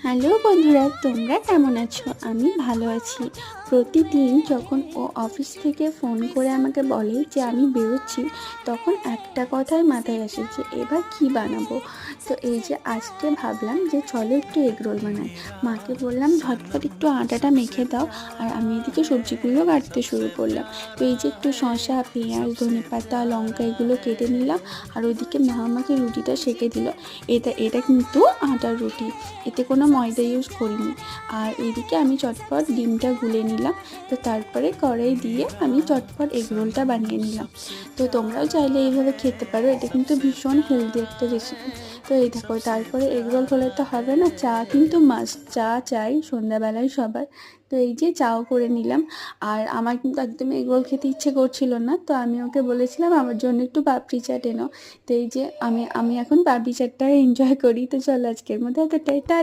Hello বন্ধুরা, তোমরা কেমন আছো? আমি ভালো আছি। প্রতিদিন যখন ও অফিস থেকে ফোন করে আমাকে বলে যে আমি বেরোচ্ছি, তখন একটা কথাই মাথায় আসে যে এবার কি বানাবো। তো এই যে আজকে ভাবলাম যে চলো একটু এগরোল বানাই। মাকে বললাম ঝটপট একটু আটাটা মেখে দাও, আর আমি এদিকে সবজিগুলো কাটতে শুরু করলাম। তো এই যে একটু শসা, পেঁয়াজ, ধনেপাতা, লঙ্কা এগুলো কেটে নিলাম, আর ওইদিকে মা আমাকে রুটিটা সেঁকে দিল। এটা কিন্তু আটার রুটি, এতে কোনো ময়দা ইউজ করিনি। আর এদিকে আমি চটপট ডিমটা গুলে নিলাম। তো তারপরে কড়াই দিয়ে আমি চটপট এগরোলটা বানিয়ে নিলাম। তো তোমরাও চাইলে এইভাবে খেতে পারো, এটা কিন্তু ভীষণ হেলদি একটা রেসিপি। তো এই দেখো, তারপরে এগরোল হলে তো হবে না, চা কিন্তু মাস্ট, চা চাই সন্ধ্যাবেলায় সবার। তো এই যে চাও করে নিলাম। আর আমার কিন্তু একদম এগরোল খেতে ইচ্ছে করছিল না, তো আমি ওকে বলেছিলাম আমার জন্য একটু পাপড়ি চাট এনো। তো এই যে আমি এখন পাপড়ি চাটটা এনজয় করি। তো চলো আজকের মধ্যে এতটাই, টাটা।